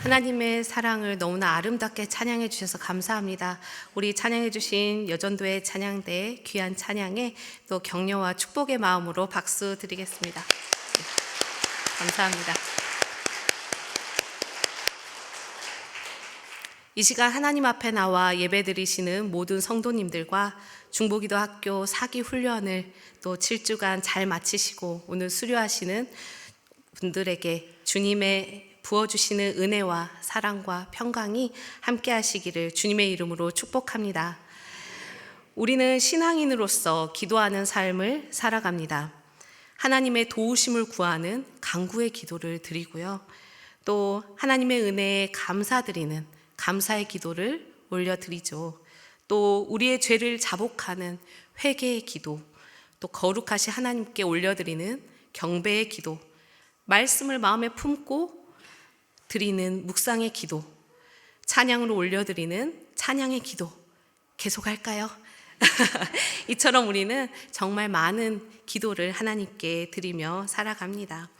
하나님의 사랑을 너무나 아름답게 찬양해 주셔서 감사합니다. 우리 찬양해 주신 여전도의 찬양대의 귀한 찬양에 또 격려와 축복의 마음으로 박수 드리겠습니다. 감사합니다. 이 시간 하나님 앞에 나와 예배드리시는 모든 성도님들과 중보기도 학교 4기 훈련을 또 7주간 잘 마치시고 오늘 수료하시는 분들에게 주님의 부어주시는 은혜와 사랑과 평강이 함께 하시기를 주님의 이름으로 축복합니다. 우리는 신앙인으로서 기도하는 삶을 살아갑니다. 하나님의 도우심을 구하는 간구의 기도를 드리고요. 또 하나님의 은혜에 감사드리는 감사의 기도를 올려드리죠. 또 우리의 죄를 자복하는 회개의 기도, 또 거룩하신 하나님께 올려드리는 경배의 기도, 말씀을 마음에 품고 드리는 묵상의 기도, 찬양으로 올려드리는 찬양의 기도 계속할까요? 이처럼 우리는 정말 많은 기도를 하나님께 드리며 살아갑니다.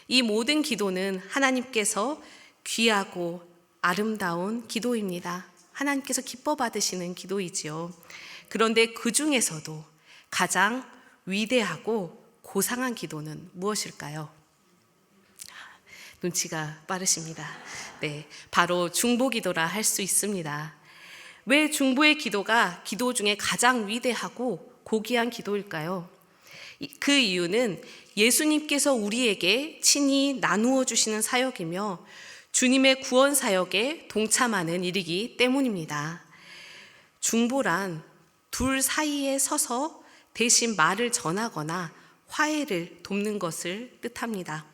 이 모든 기도는 하나님께서 귀하고 아름다운 기도입니다. 하나님께서 기뻐 받으시는 기도이지요. 그런데 그 중에서도 가장 위대하고 고상한 기도는 무엇일까요? 눈치가 빠르십니다. 네, 바로 중보기도라 할 수 있습니다. 왜 중보의 기도가 기도 중에 가장 위대하고 고귀한 기도일까요? 그 이유는 예수님께서 우리에게 친히 나누어 주시는 사역이며 주님의 구원 사역에 동참하는 일이기 때문입니다. 중보란 둘 사이에 서서 대신 말을 전하거나 화해를 돕는 것을 뜻합니다.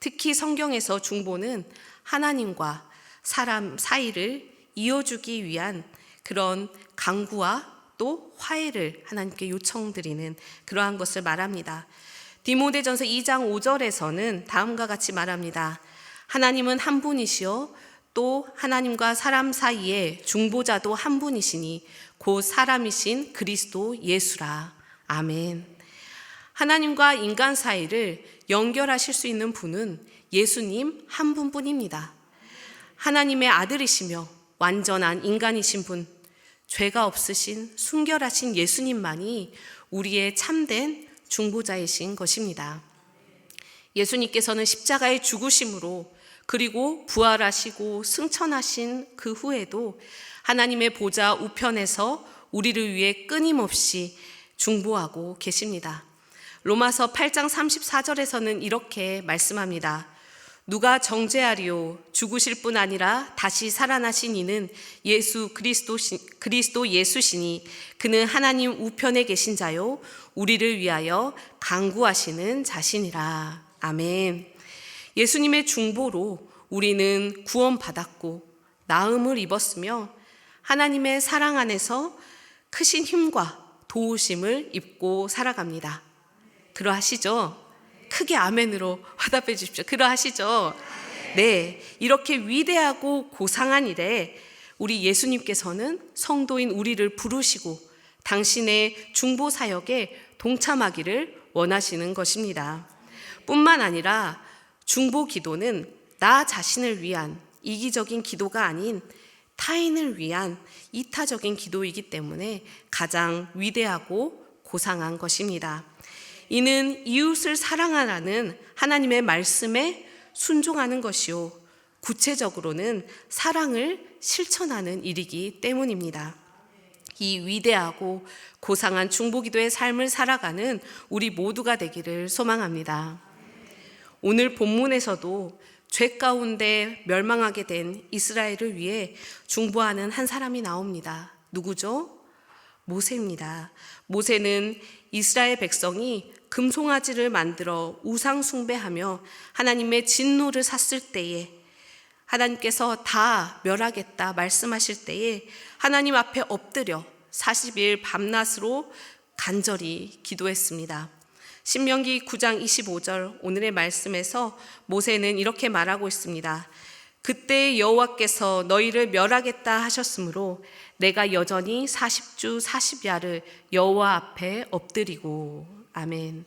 특히 성경에서 중보는 하나님과 사람 사이를 이어주기 위한 그런 간구와 또 화해를 하나님께 요청드리는 그러한 것을 말합니다. 디모데전서 2장 5절에서는 다음과 같이 말합니다. 하나님은 한 분이시요 또 하나님과 사람 사이에 중보자도 한 분이시니 곧 사람이신 그리스도 예수라. 아멘. 하나님과 인간 사이를 연결하실 수 있는 분은 예수님 한 분뿐입니다. 하나님의 아들이시며 완전한 인간이신 분, 죄가 없으신 순결하신 예수님만이 우리의 참된 중보자이신 것입니다. 예수님께서는 십자가의 죽으심으로 그리고 부활하시고 승천하신 그 후에도 하나님의 보좌 우편에서 우리를 위해 끊임없이 중보하고 계십니다. 로마서 8장 34절에서는 이렇게 말씀합니다. 누가 정죄하리요? 죽으실 뿐 아니라 다시 살아나신 이는 예수 그리스도 예수시니 그는 하나님 우편에 계신 자요 우리를 위하여 간구하시는 자신이라. 아멘. 예수님의 중보로 우리는 구원받았고 나음을 입었으며 하나님의 사랑 안에서 크신 힘과 도우심을 입고 살아갑니다. 그러하시죠? 크게 아멘으로 화답해 주십시오. 그러하시죠? 네, 이렇게 위대하고 고상한 일에 우리 예수님께서는 성도인 우리를 부르시고 당신의 중보 사역에 동참하기를 원하시는 것입니다. 뿐만 아니라 중보 기도는 나 자신을 위한 이기적인 기도가 아닌 타인을 위한 이타적인 기도이기 때문에 가장 위대하고 고상한 것입니다. 이는 이웃을 사랑하라는 하나님의 말씀에 순종하는 것이요 구체적으로는 사랑을 실천하는 일이기 때문입니다. 이 위대하고 고상한 중보기도의 삶을 살아가는 우리 모두가 되기를 소망합니다. 오늘 본문에서도 죄 가운데 멸망하게 된 이스라엘을 위해 중보하는 한 사람이 나옵니다. 누구죠? 모세입니다. 모세는 이스라엘 백성이 금송아지를 만들어 우상 숭배하며 하나님의 진노를 샀을 때에 하나님께서 다 멸하겠다 말씀하실 때에 하나님 앞에 엎드려 40일 밤낮으로 간절히 기도했습니다. 신명기 9장 25절 오늘의 말씀에서 모세는 이렇게 말하고 있습니다. 그때 여호와께서 너희를 멸하겠다 하셨으므로 내가 여전히 40주 40야를 여호와 앞에 엎드리고. 아멘.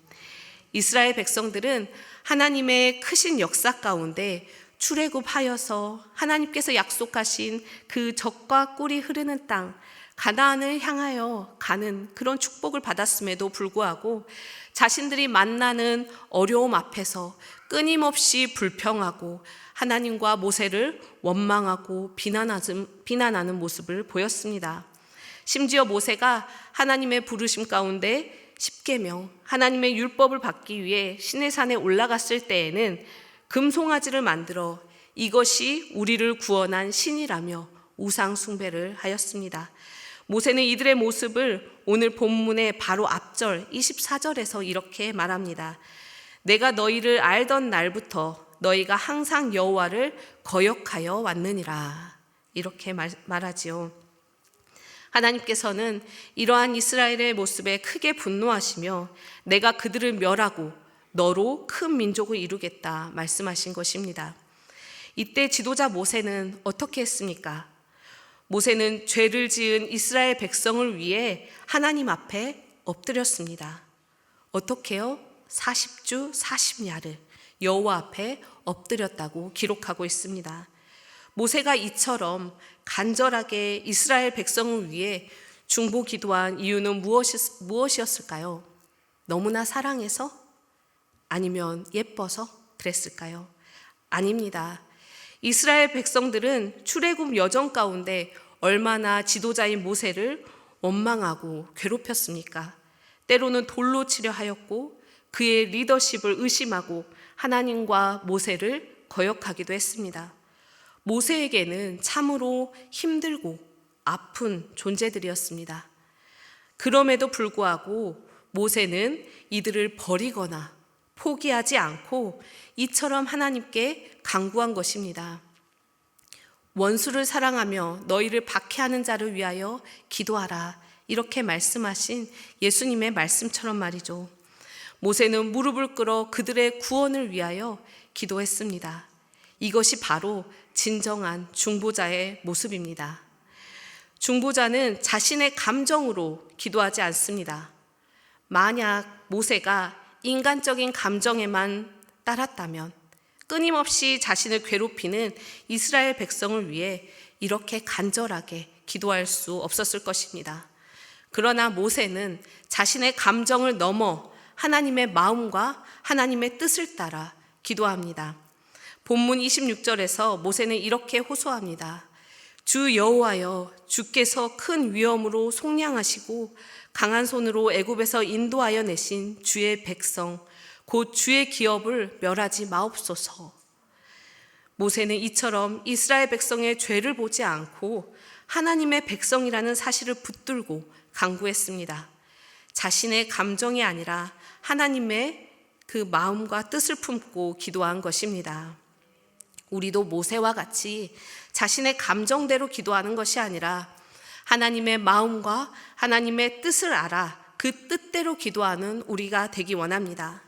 이스라엘 백성들은 하나님의 크신 역사 가운데 출애굽하여서 하나님께서 약속하신 그 젖과 꿀이 흐르는 땅 가나안을 향하여 가는 그런 축복을 받았음에도 불구하고 자신들이 만나는 어려움 앞에서 끊임없이 불평하고 하나님과 모세를 원망하고 비난하는 모습을 보였습니다. 심지어 모세가 하나님의 부르심 가운데 십계명, 하나님의 율법을 받기 위해 시내산에 올라갔을 때에는 금송아지를 만들어 이것이 우리를 구원한 신이라며 우상 숭배를 하였습니다. 모세는 이들의 모습을 오늘 본문의 바로 앞절 24절에서 이렇게 말합니다. 내가 너희를 알던 날부터 너희가 항상 여호와를 거역하여 왔느니라. 이렇게 말하지요. 하나님께서는 이러한 이스라엘의 모습에 크게 분노하시며 내가 그들을 멸하고 너로 큰 민족을 이루겠다 말씀하신 것입니다. 이때 지도자 모세는 어떻게 했습니까? 모세는 죄를 지은 이스라엘 백성을 위해 하나님 앞에 엎드렸습니다. 어떻게요? 40주 40야를 여호와 앞에 엎드렸다고 기록하고 있습니다. 모세가 이처럼 간절하게 이스라엘 백성을 위해 중보 기도한 이유는 무엇이었을까요? 너무나 사랑해서? 아니면 예뻐서 그랬을까요? 아닙니다. 이스라엘 백성들은 출애굽 여정 가운데 얼마나 지도자인 모세를 원망하고 괴롭혔습니까? 때로는 돌로 치려 하였고 그의 리더십을 의심하고 하나님과 모세를 거역하기도 했습니다. 모세에게는 참으로 힘들고 아픈 존재들이었습니다. 그럼에도 불구하고 모세는 이들을 버리거나 포기하지 않고 이처럼 하나님께 간구한 것입니다. 원수를 사랑하며 너희를 박해하는 자를 위하여 기도하라. 이렇게 말씀하신 예수님의 말씀처럼 말이죠. 모세는 무릎을 꿇어 그들의 구원을 위하여 기도했습니다. 이것이 바로 진정한 중보자의 모습입니다. 중보자는 자신의 감정으로 기도하지 않습니다. 만약 모세가 인간적인 감정에만 따랐다면 끊임없이 자신을 괴롭히는 이스라엘 백성을 위해 이렇게 간절하게 기도할 수 없었을 것입니다. 그러나 모세는 자신의 감정을 넘어 하나님의 마음과 하나님의 뜻을 따라 기도합니다. 본문 26절에서 모세는 이렇게 호소합니다. 주 여호와여, 주께서 큰 위엄으로 속량하시고 강한 손으로 애굽에서 인도하여 내신 주의 백성 곧 주의 기업을 멸하지 마옵소서. 모세는 이처럼 이스라엘 백성의 죄를 보지 않고 하나님의 백성이라는 사실을 붙들고 간구했습니다. 자신의 감정이 아니라 하나님의 그 마음과 뜻을 품고 기도한 것입니다. 우리도 모세와 같이 자신의 감정대로 기도하는 것이 아니라 하나님의 마음과 하나님의 뜻을 알아 그 뜻대로 기도하는 우리가 되기 원합니다.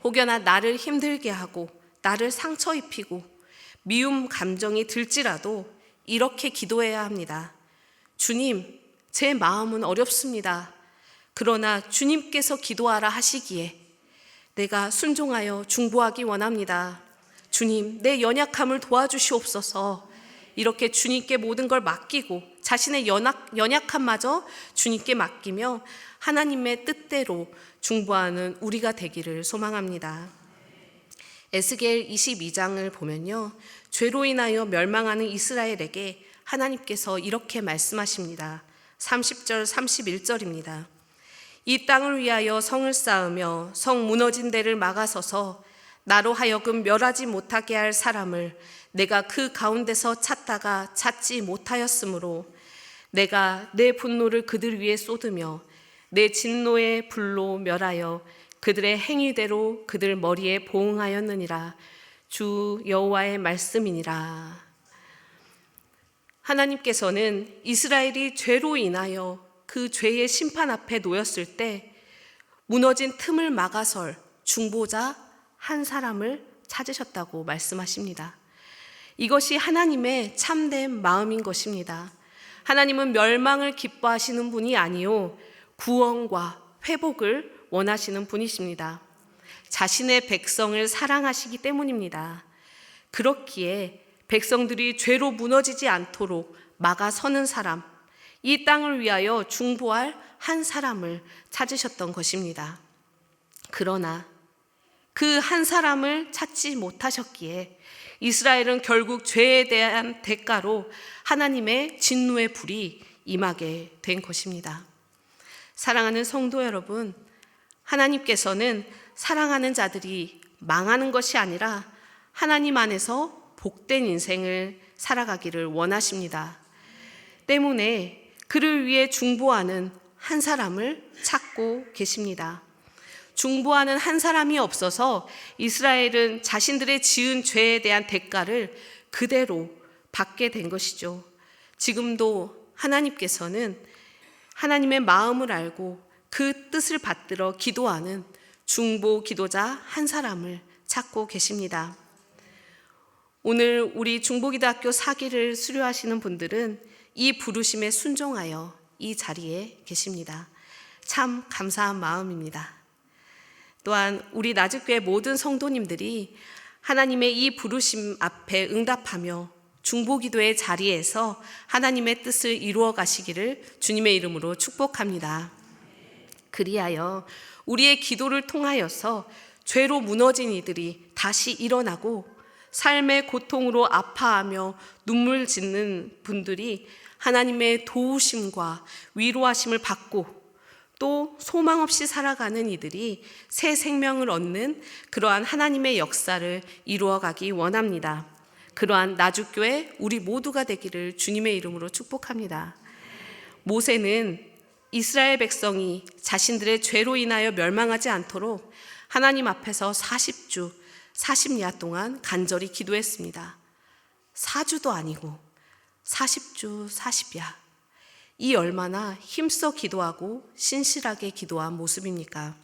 혹여나 나를 힘들게 하고 나를 상처 입히고 미움 감정이 들지라도 이렇게 기도해야 합니다. 주님, 제 마음은 어렵습니다. 그러나 주님께서 기도하라 하시기에 내가 순종하여 중보하기 원합니다. 주님, 내 연약함을 도와주시옵소서. 이렇게 주님께 모든 걸 맡기고 자신의 연약함마저 주님께 맡기며 하나님의 뜻대로 중보하는 우리가 되기를 소망합니다. 에스겔 22장을 보면요, 죄로 인하여 멸망하는 이스라엘에게 하나님께서 이렇게 말씀하십니다. 30절 31절입니다. 이 땅을 위하여 성을 쌓으며 성 무너진 데를 막아서서 나로 하여금 멸하지 못하게 할 사람을 내가 그 가운데서 찾다가 찾지 못하였으므로 내가 내 분노를 그들 위에 쏟으며 내 진노의 불로 멸하여 그들의 행위대로 그들 머리에 보응하였느니라. 주 여호와의 말씀이니라. 하나님께서는 이스라엘이 죄로 인하여 그 죄의 심판 앞에 놓였을 때 무너진 틈을 막아설 중보자 한 사람을 찾으셨다고 말씀하십니다. 이것이 하나님의 참된 마음인 것입니다. 하나님은 멸망을 기뻐하시는 분이 아니요 구원과 회복을 원하시는 분이십니다. 자신의 백성을 사랑하시기 때문입니다. 그렇기에 백성들이 죄로 무너지지 않도록 막아서는 사람, 이 땅을 위하여 중보할 한 사람을 찾으셨던 것입니다. 그러나 그 한 사람을 찾지 못하셨기에 이스라엘은 결국 죄에 대한 대가로 하나님의 진노의 불이 임하게 된 것입니다. 사랑하는 성도 여러분, 하나님께서는 사랑하는 자들이 망하는 것이 아니라 하나님 안에서 복된 인생을 살아가기를 원하십니다. 때문에 그를 위해 중보하는 한 사람을 찾고 계십니다. 중보하는 한 사람이 없어서 이스라엘은 자신들의 지은 죄에 대한 대가를 그대로 받게 된 것이죠. 지금도 하나님께서는 하나님의 마음을 알고 그 뜻을 받들어 기도하는 중보 기도자 한 사람을 찾고 계십니다. 오늘 우리 중보기도학교 사기를 수료하시는 분들은 이 부르심에 순종하여 이 자리에 계십니다. 참 감사한 마음입니다. 또한 우리 나주교회 모든 성도님들이 하나님의 이 부르심 앞에 응답하며 중보기도의 자리에서 하나님의 뜻을 이루어 가시기를 주님의 이름으로 축복합니다. 그리하여 우리의 기도를 통하여서 죄로 무너진 이들이 다시 일어나고 삶의 고통으로 아파하며 눈물 짓는 분들이 하나님의 도우심과 위로하심을 받고 또 소망 없이 살아가는 이들이 새 생명을 얻는 그러한 하나님의 역사를 이루어가기 원합니다. 그러한 나주교회 우리 모두가 되기를 주님의 이름으로 축복합니다. 모세는 이스라엘 백성이 자신들의 죄로 인하여 멸망하지 않도록 하나님 앞에서 40주 40야 동안 간절히 기도했습니다. 4주도 아니고 40주 40야. 이 얼마나 힘써 기도하고 신실하게 기도한 모습입니까?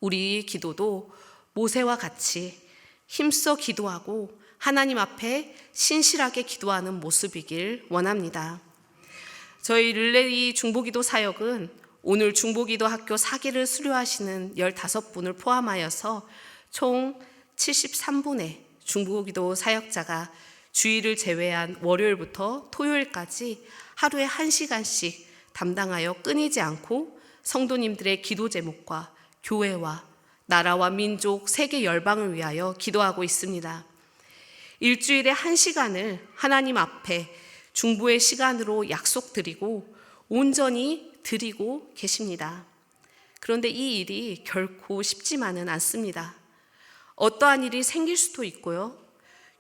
우리 기도도 모세와 같이 힘써 기도하고 하나님 앞에 신실하게 기도하는 모습이길 원합니다. 저희 릴레이 중보기도 사역은 오늘 중보기도 학교 사기를 수료하시는 15분을 포함하여서 총 73분의 중보기도 사역자가 주일을 제외한 월요일부터 토요일까지 하루에 1시간씩 담당하여 끊이지 않고 성도님들의 기도 제목과 교회와 나라와 민족, 세계 열방을 위하여 기도하고 있습니다. 일주일에 1시간을 하나님 앞에 중보의 시간으로 약속드리고 온전히 드리고 계십니다. 그런데 이 일이 결코 쉽지만은 않습니다. 어떠한 일이 생길 수도 있고요.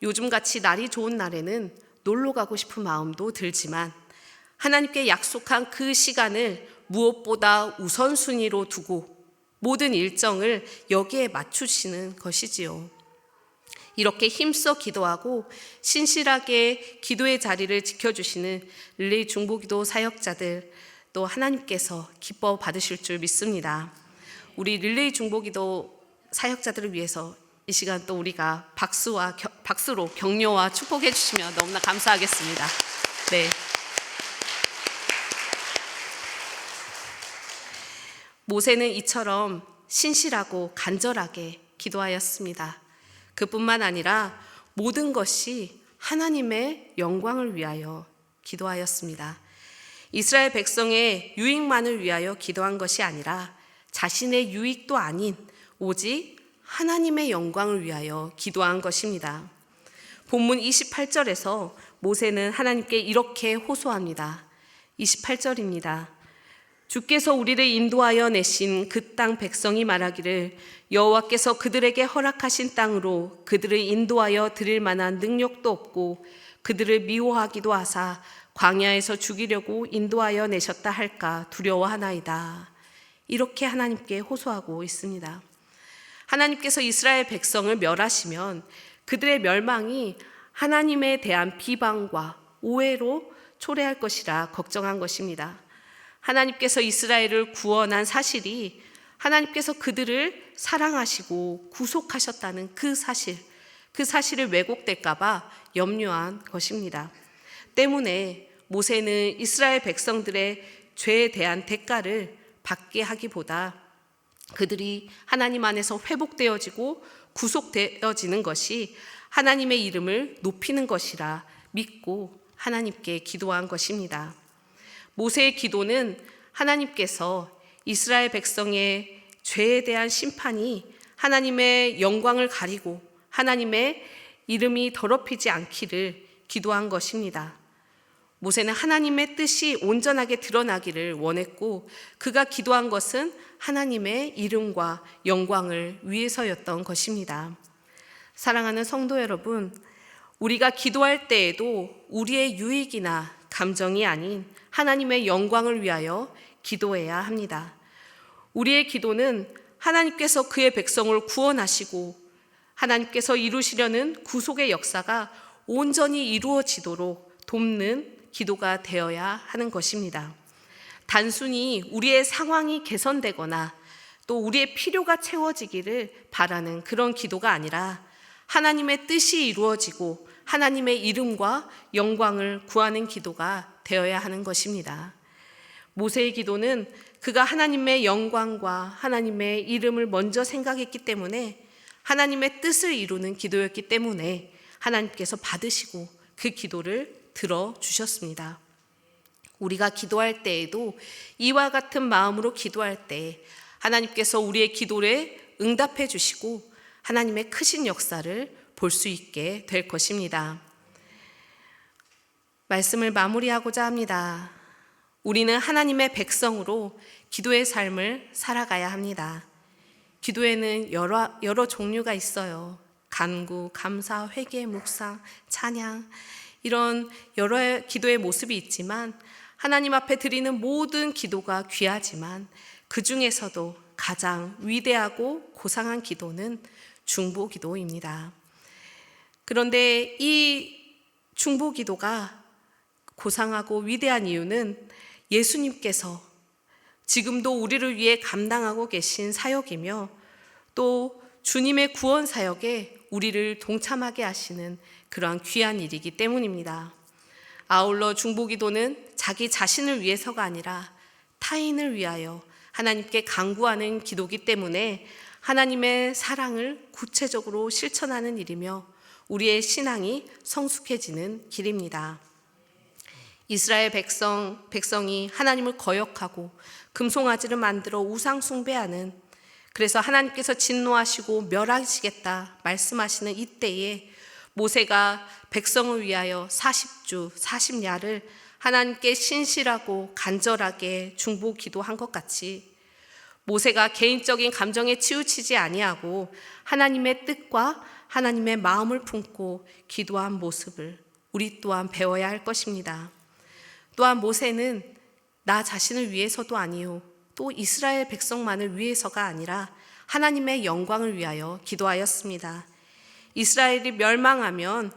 요즘같이 날이 좋은 날에는 놀러 가고 싶은 마음도 들지만 하나님께 약속한 그 시간을 무엇보다 우선순위로 두고 모든 일정을 여기에 맞추시는 것이지요. 이렇게 힘써 기도하고 신실하게 기도의 자리를 지켜주시는 릴레이 중보기도 사역자들 또 하나님께서 기뻐 받으실 줄 믿습니다. 우리 릴레이 중보기도 사역자들을 위해서 이 시간 또 우리가 박수로 격려와 축복해 주시면 너무나 감사하겠습니다. 네. 모세는 이처럼 신실하고 간절하게 기도하였습니다. 그뿐만 아니라 모든 것이 하나님의 영광을 위하여 기도하였습니다. 이스라엘 백성의 유익만을 위하여 기도한 것이 아니라 자신의 유익도 아닌 오직 하나님의 영광을 위하여 기도한 것입니다. 본문 28절에서 모세는 하나님께 이렇게 호소합니다. 28절입니다. 주께서 우리를 인도하여 내신 그 땅 백성이 말하기를 여호와께서 그들에게 허락하신 땅으로 그들을 인도하여 드릴 만한 능력도 없고 그들을 미워하기도 하사 광야에서 죽이려고 인도하여 내셨다 할까 두려워하나이다. 이렇게 하나님께 호소하고 있습니다. 하나님께서 이스라엘 백성을 멸하시면 그들의 멸망이 하나님에 대한 비방과 오해로 초래할 것이라 걱정한 것입니다. 하나님께서 이스라엘을 구원한 사실이 하나님께서 그들을 사랑하시고 구속하셨다는 그 사실을 왜곡될까 봐 염려한 것입니다. 때문에 모세는 이스라엘 백성들의 죄에 대한 대가를 받게 하기보다 그들이 하나님 안에서 회복되어지고 구속되어지는 것이 하나님의 이름을 높이는 것이라 믿고 하나님께 기도한 것입니다. 모세의 기도는 하나님께서 이스라엘 백성의 죄에 대한 심판이 하나님의 영광을 가리고 하나님의 이름이 더럽히지 않기를 기도한 것입니다. 모세는 하나님의 뜻이 온전하게 드러나기를 원했고 그가 기도한 것은 하나님의 이름과 영광을 위해서였던 것입니다. 사랑하는 성도 여러분, 우리가 기도할 때에도 우리의 유익이나 감정이 아닌 하나님의 영광을 위하여 기도해야 합니다. 우리의 기도는 하나님께서 그의 백성을 구원하시고 하나님께서 이루시려는 구속의 역사가 온전히 이루어지도록 돕는 기도가 되어야 하는 것입니다. 단순히 우리의 상황이 개선되거나 또 우리의 필요가 채워지기를 바라는 그런 기도가 아니라 하나님의 뜻이 이루어지고 하나님의 이름과 영광을 구하는 기도가 되어야 하는 것입니다. 모세의 기도는 그가 하나님의 영광과 하나님의 이름을 먼저 생각했기 때문에 하나님의 뜻을 이루는 기도였기 때문에 하나님께서 받으시고 그 기도를 들어주셨습니다. 우리가 기도할 때에도 이와 같은 마음으로 기도할 때 하나님께서 우리의 기도에 응답해 주시고 하나님의 크신 역사를 볼 수 있게 될 것입니다. 말씀을 마무리하고자 합니다. 우리는 하나님의 백성으로 기도의 삶을 살아가야 합니다. 기도에는 여러 종류가 있어요. 간구, 감사, 회개, 묵상, 찬양 이런 여러 기도의 모습이 있지만 하나님 앞에 드리는 모든 기도가 귀하지만 그 중에서도 가장 위대하고 고상한 기도는 중보기도입니다. 그런데 이 중보기도가 고상하고 위대한 이유는 예수님께서 지금도 우리를 위해 감당하고 계신 사역이며 또 주님의 구원 사역에 우리를 동참하게 하시는 그러한 귀한 일이기 때문입니다. 아울러 중보기도는 자기 자신을 위해서가 아니라 타인을 위하여 하나님께 간구하는 기도이기 때문에 하나님의 사랑을 구체적으로 실천하는 일이며 우리의 신앙이 성숙해지는 길입니다. 이스라엘 백성이 하나님을 거역하고 금송아지를 만들어 우상 숭배하는, 그래서 하나님께서 진노하시고 멸하시겠다 말씀하시는 이때에 모세가 백성을 위하여 40주 40야를 하나님께 신실하고 간절하게 중보 기도한 것 같이 모세가 개인적인 감정에 치우치지 아니하고 하나님의 뜻과 하나님의 마음을 품고 기도한 모습을 우리 또한 배워야 할 것입니다. 또한 모세는 나 자신을 위해서도 아니요 또 이스라엘 백성만을 위해서가 아니라 하나님의 영광을 위하여 기도하였습니다. 이스라엘이 멸망하면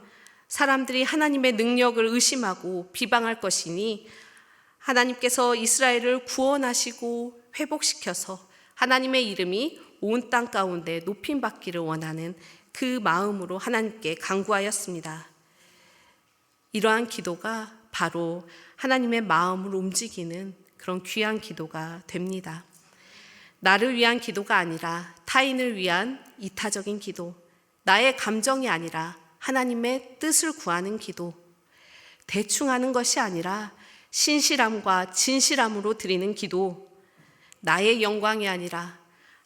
사람들이 하나님의 능력을 의심하고 비방할 것이니 하나님께서 이스라엘을 구원하시고 회복시켜서 하나님의 이름이 온 땅 가운데 높임받기를 원하는 그 마음으로 하나님께 간구하였습니다. 이러한 기도가 바로 하나님의 마음을 움직이는 그런 귀한 기도가 됩니다. 나를 위한 기도가 아니라 타인을 위한 이타적인 기도, 나의 감정이 아니라 하나님의 뜻을 구하는 기도, 대충 하는 것이 아니라 신실함과 진실함으로 드리는 기도, 나의 영광이 아니라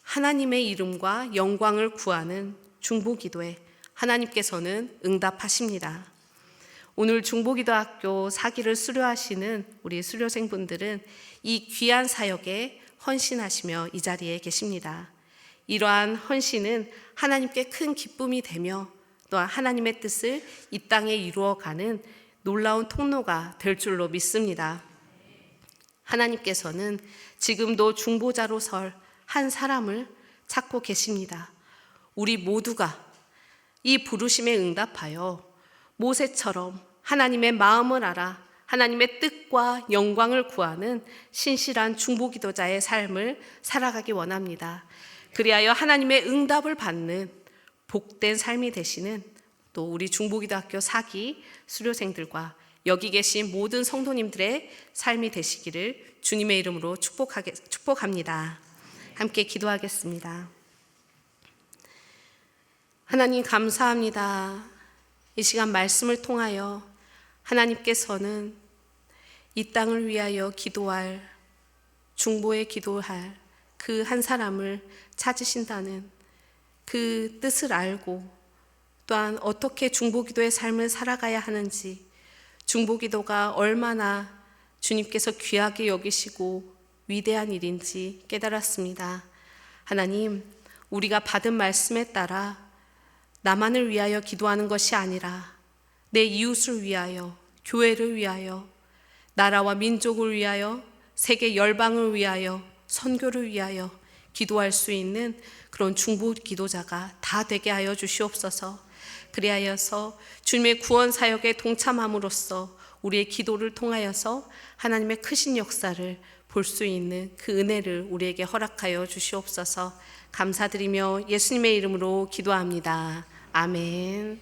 하나님의 이름과 영광을 구하는 중보기도에 하나님께서는 응답하십니다. 오늘 중보기도학교 4기를 수료하시는 우리 수료생분들은 이 귀한 사역에 헌신하시며 이 자리에 계십니다. 이러한 헌신은 하나님께 큰 기쁨이 되며 또한 하나님의 뜻을 이 땅에 이루어가는 놀라운 통로가 될 줄로 믿습니다. 하나님께서는 지금도 중보자로 설 한 사람을 찾고 계십니다. 우리 모두가 이 부르심에 응답하여 모세처럼 하나님의 마음을 알아 하나님의 뜻과 영광을 구하는 신실한 중보기도자의 삶을 살아가기 원합니다. 그리하여 하나님의 응답을 받는 복된 삶이 되시는 또 우리 중보기도학교 4기 수료생들과 여기 계신 모든 성도님들의 삶이 되시기를 주님의 이름으로 축복합니다. 함께 기도하겠습니다. 하나님 감사합니다. 이 시간 말씀을 통하여 하나님께서는 이 땅을 위하여 기도할, 중보에 기도할 그 한 사람을 찾으신다는 그 뜻을 알고, 또한 어떻게 중보기도의 삶을 살아가야 하는지, 중보기도가 얼마나 주님께서 귀하게 여기시고 위대한 일인지 깨달았습니다. 하나님, 우리가 받은 말씀에 따라 나만을 위하여 기도하는 것이 아니라 내 이웃을 위하여, 교회를 위하여, 나라와 민족을 위하여, 세계 열방을 위하여, 선교를 위하여 기도할 수 있는 그런 중보 기도자가 다 되게 하여 주시옵소서. 그리하여서 주님의 구원 사역에 동참함으로써 우리의 기도를 통하여서 하나님의 크신 역사를 볼 수 있는 그 은혜를 우리에게 허락하여 주시옵소서. 감사드리며 예수님의 이름으로 기도합니다. 아멘.